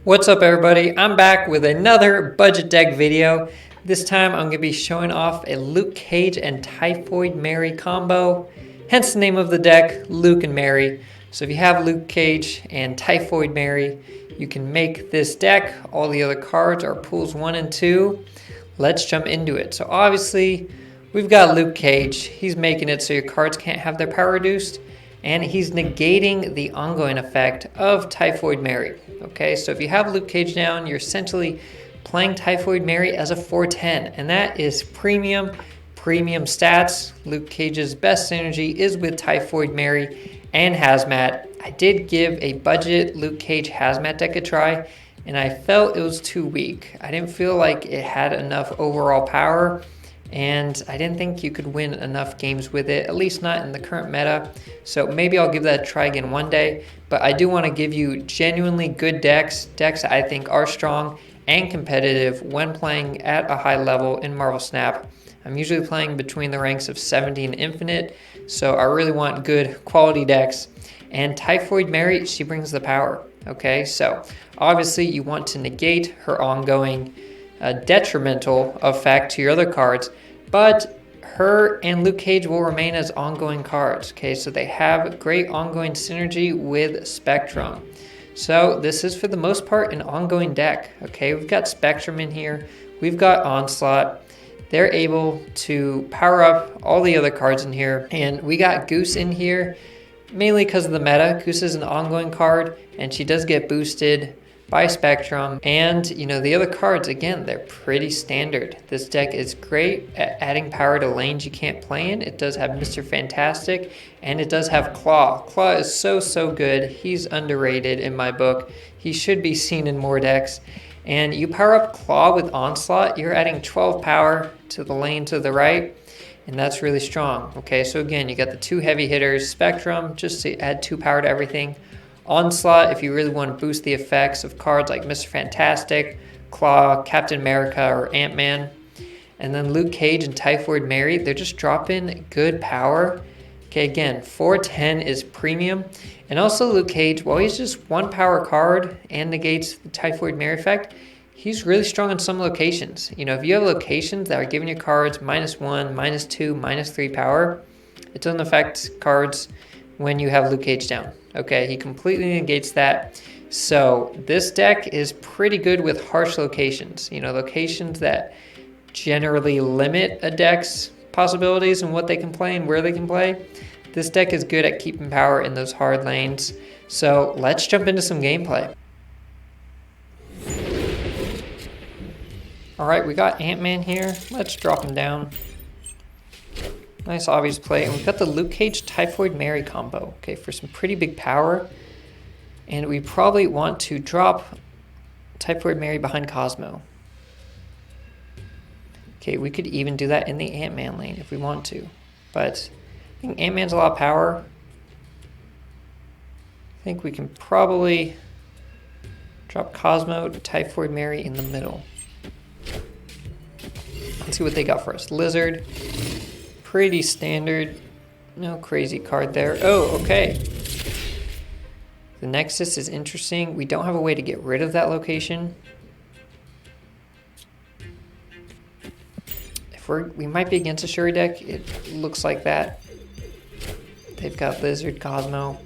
What's up everybody, I'm back with another budget deck video. This time I'm going to be showing off a Luke Cage and Typhoid Mary combo, hence the name of the deck, Luke and Mary. So if you have Luke Cage and Typhoid Mary, you can make this deck. All the other cards are pools 1 and 2. Let's jump into it. So obviously we've got Luke Cage. He's making it so your cards can't have their power reduced, and he's negating the ongoing effect of Typhoid Mary. Okay, so if you have Luke Cage down, you're essentially playing Typhoid Mary as a 410, and that is premium stats. Luke Cage's best synergy is with Typhoid Mary and Hazmat. I did give a budget Luke Cage Hazmat deck a try, and I felt it was too weak. I didn't feel like it had enough overall power, and I didn't think you could win enough games with it, at least not in the current meta. So maybe I'll give that a try again one day, but I do want to give you genuinely good decks I think are strong and competitive when playing at a high level in Marvel Snap. I'm usually playing between the ranks of 70 and Infinite, so I really want good quality decks. And Typhoid Mary, she brings the power, okay? So obviously you want to negate her ongoing detrimental effect to your other cards, but her and Luke Cage will remain as ongoing cards. Okay, so they have great ongoing synergy with Spectrum. So this is for the most part an ongoing deck. Okay, we've got Spectrum in here, we've got Onslaught. They're able to power up all the other cards in here, and we got Goose in here mainly because of the meta. Goose is an ongoing card, and she does get boosted by Spectrum. And you know, the other cards, again, they're pretty standard. This deck is great at adding power to lanes you can't play in. It does have Mr. Fantastic, and it does have Claw. Claw is so good. He's underrated in my book. He should be seen in more decks. And you power up Claw with Onslaught, you're adding 12 power to the lane to the right, and that's really strong. Okay, so again, you got the two heavy hitters, Spectrum, just to add 2 power to everything. Onslaught, if you really want to boost the effects of cards like Mr. Fantastic, Claw, Captain America, or Ant-Man. And then Luke Cage and Typhoid Mary, they're just dropping good power. Okay, again, 410 is premium. And also Luke Cage, while he's just 1 power card and negates the Typhoid Mary effect, he's really strong in some locations. You know, if you have locations that are giving your cards -1, -2, -3 power, it doesn't affect cards when you have Luke Cage down. Okay, he completely negates that. So this deck is pretty good with harsh locations. You know, locations that generally limit a deck's possibilities and what they can play and where they can play. This deck is good at keeping power in those hard lanes. So let's jump into some gameplay. All right, we got Ant-Man here. Let's drop him down. Nice obvious play, and we've got the Luke Cage Typhoid Mary combo, okay, for some pretty big power. And we probably want to drop Typhoid Mary behind Cosmo. Okay, we could even do that in the Ant-Man lane if we want to, but I think Ant-Man's a lot of power. I think we can probably drop Cosmo to Typhoid Mary in the middle. Let's see what they got for us. Lizard. Pretty standard, no crazy card there. Oh, okay. The Nexus is interesting. We don't have a way to get rid of that location. If we might be against a Shuri deck, it looks like that. They've got Lizard, Cosmo,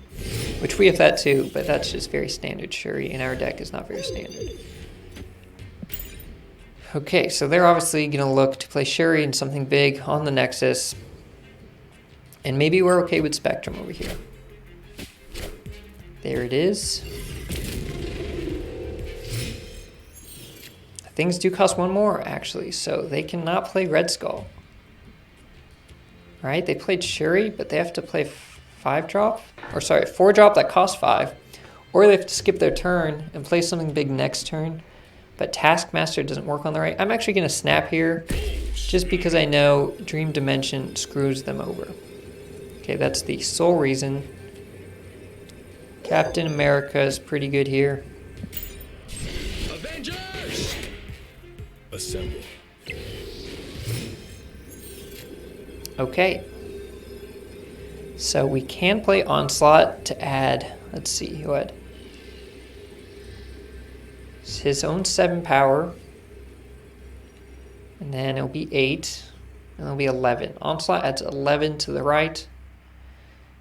which we have that too, but that's just very standard Shuri, and our deck is not very standard. Okay, so they're obviously going to look to play Shuri and something big on the Nexus. And maybe we're okay with Spectrum over here. There it is. Things do cost 1 more, actually, so they cannot play Red Skull. All right, they played Shuri, but they have to play 5-drop. Or sorry, 4-drop that costs 5. Or they have to skip their turn and play something big next turn. But Taskmaster doesn't work on the right. I'm actually going to snap here just because I know Dream Dimension screws them over. Okay, that's the sole reason. Captain America is pretty good here. Avengers! Assemble. Okay. So we can play Onslaught to add, let's see, what? It's his own 7 power. And then it'll be 8. And it'll be 11. Onslaught adds 11 to the right.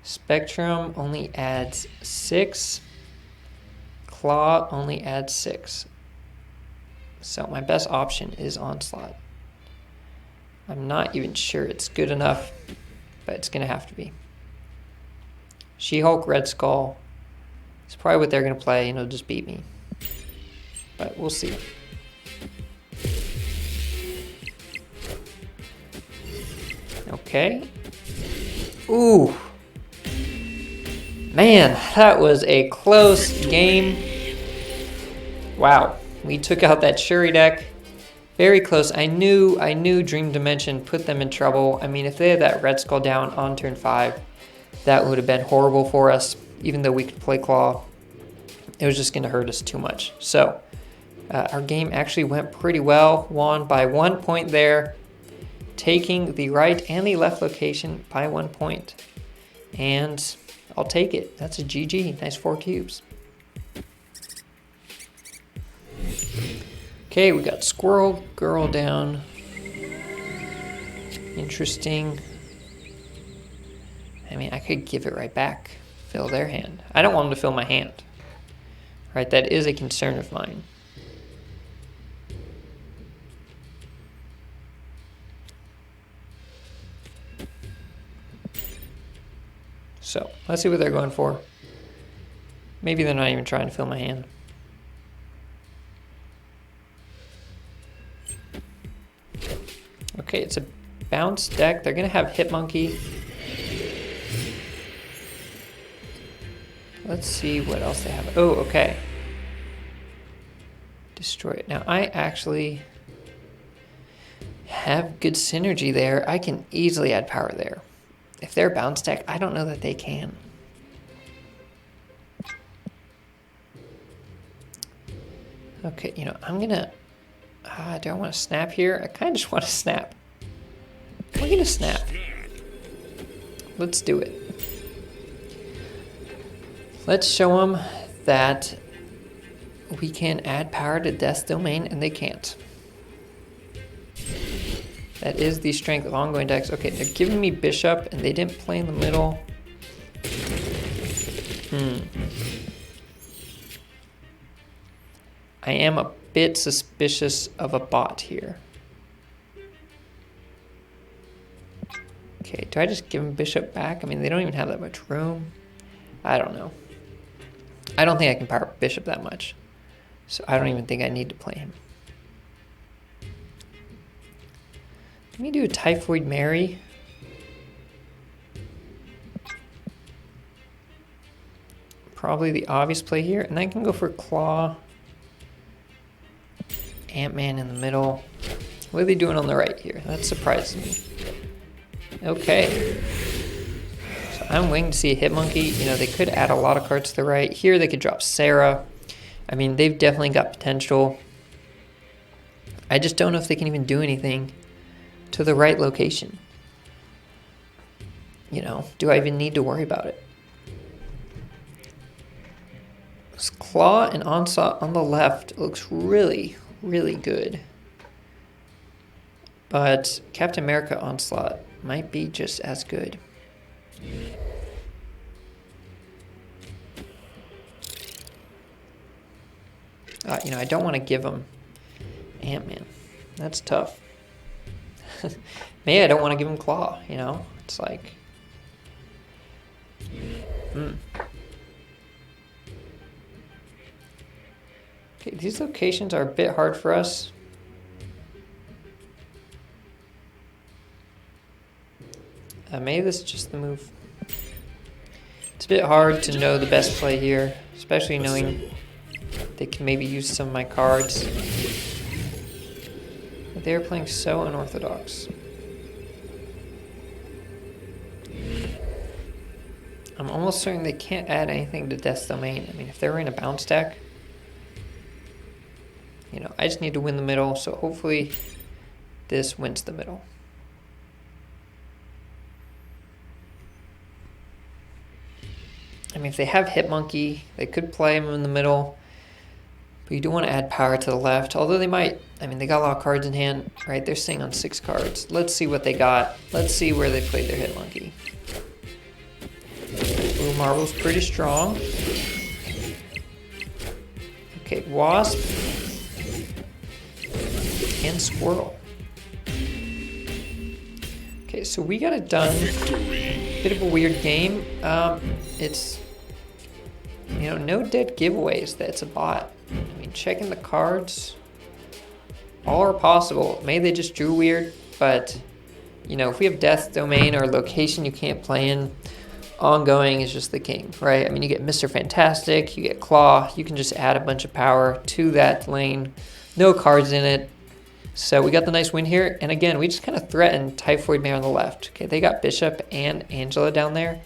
Spectrum only adds 6. Claw only adds 6. So my best option is Onslaught. I'm not even sure it's good enough, but it's going to have to be. She-Hulk, Red Skull. It's probably what they're going to play, and it'll just beat me. But we'll see. Okay. Ooh. Man, that was a close game. Wow. We took out that Shuri deck. Very close. I knew Dream Dimension put them in trouble. I mean, if they had that Red Skull down on turn 5, that would have been horrible for us, even though we could play Claw. It was just going to hurt us too much. So, our game actually went pretty well. Won by 1 point there, taking the right and the left location by 1 point. And I'll take it. That's a GG. Nice 4 cubes. Okay, we got Squirrel Girl down. Interesting. I mean, I could give it right back. Fill their hand. I don't want them to fill my hand. Right, that is a concern of mine. So, let's see what they're going for. Maybe they're not even trying to fill my hand. Okay, it's a bounce deck. They're going to have Hitmonkey. Let's see what else they have. Oh, okay. Destroy it. Now, I actually have good synergy there. I can easily add power there. If they're a bounce deck, I don't know that they can. Okay, you know, I'm going to... do I want to snap here? I kind of just want to snap. We're going to snap. Let's do it. Let's show them that we can add power to Death's Domain, and they can't. That is the strength of ongoing decks. Okay, they're giving me Bishop, and they didn't play in the middle. I am a bit suspicious of a bot here. Okay, do I just give him Bishop back? I mean, they don't even have that much room. I don't know. I don't think I can power up Bishop that much. So I don't even think I need to play him. Let me do a Typhoid Mary. Probably the obvious play here. And I can go for Claw. Ant-Man in the middle. What are they doing on the right here? That surprises me. Okay. So I'm waiting to see a Hitmonkey. You know, they could add a lot of cards to the right. Here they could drop Sarah. I mean, they've definitely got potential. I just don't know if they can even do anything to the right location. You know, do I even need to worry about it? This Claw and Onslaught on the left looks really, really good. But Captain America Onslaught might be just as good. You know, I don't want to give him Ant-Man. That's tough. Maybe I don't want to give him Claw, you know? It's like... Okay, these locations are a bit hard for us. Maybe this is just the move. It's a bit hard to know the best play here, especially knowing they can maybe use some of my cards. But they're playing so unorthodox. I'm almost certain they can't add anything to Death's Domain. I mean, if they're in a bounce deck, you know, I just need to win the middle, so hopefully this wins the middle. I mean, if they have Hitmonkey, they could play him in the middle. But you do want to add power to the left, although they might. I mean, they got a lot of cards in hand, right? They're sitting on 6 cards. Let's see what they got. Let's see where they played their hit monkey. Blue Marble's pretty strong. Okay, Wasp. And Squirrel. Okay, so we got it done. Bit of a weird game. It's, you know, no dead giveaways that it's a bot. I mean, checking the cards, all are possible. Maybe they just drew weird, but, you know, if we have Death Domain or location you can't play in, ongoing is just the king, right? I mean, you get Mr. Fantastic, you get Claw, you can just add a bunch of power to that lane. No cards in it. So we got the nice win here. And again, we just kind of threatened Typhoid Mary on the left. Okay, they got Bishop and Angela down there.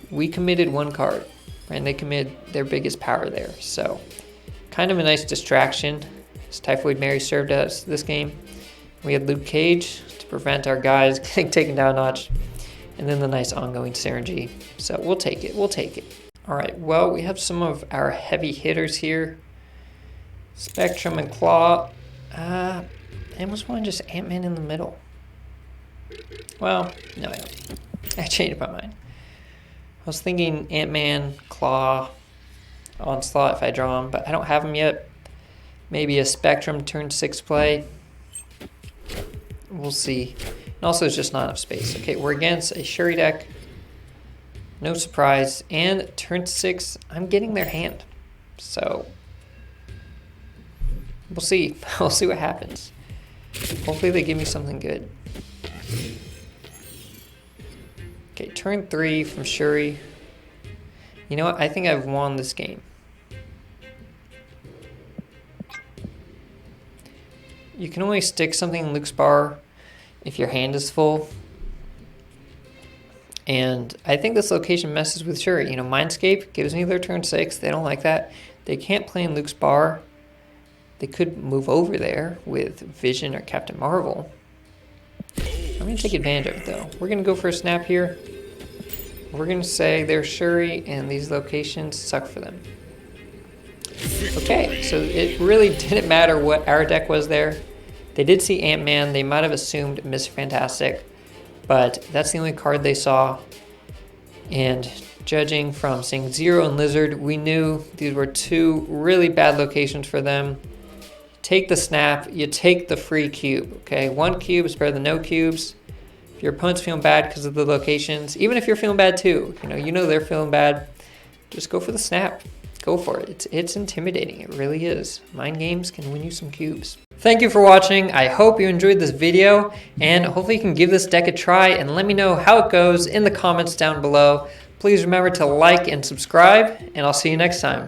We committed 1 card, and they committed their biggest power there. So kind of a nice distraction as Typhoid Mary served us this game. We had Luke Cage to prevent our guys getting taken down a notch. And then the nice ongoing synergy. So we'll take it. We'll take it. All right. Well, we have some of our heavy hitters here. Spectrum and Claw. I almost want to just Ant-Man in the middle. Well, no, I don't. I changed my mind. I was thinking Ant-Man, Claw, Onslaught if I draw them, but I don't have them yet. Maybe a Spectrum turn 6 play. We'll see. And also, it's just not enough space. Okay, we're against a Shuri deck. No surprise. And turn 6, I'm getting their hand. So, we'll see. We'll see what happens. Hopefully they give me something good. Okay, turn 3 from Shuri. You know what? I think I've won this game. You can only stick something in Luke's bar if your hand is full. And I think this location messes with Shuri. You know, Mindscape gives me their turn 6. They don't like that. They can't play in Luke's bar. They could move over there with Vision or Captain Marvel. I'm going to take advantage of it, though. We're going to go for a snap here. We're going to say they're Shuri, and these locations suck for them. Okay, so it really didn't matter what our deck was there. They did see Ant-Man. They might have assumed Mr. Fantastic, but that's the only card they saw. And judging from seeing Zero and Lizard, we knew these were 2 really bad locations for them. Take the snap, you take the free cube, okay? 1 cube is better than no cubes. If your opponent's feeling bad because of the locations, even if you're feeling bad too, you know they're feeling bad, just go for the snap. Go for it. It's intimidating. It really is. Mind games can win you some cubes. Thank you for watching. I hope you enjoyed this video, and hopefully you can give this deck a try and let me know how it goes in the comments down below. Please remember to like and subscribe, and I'll see you next time.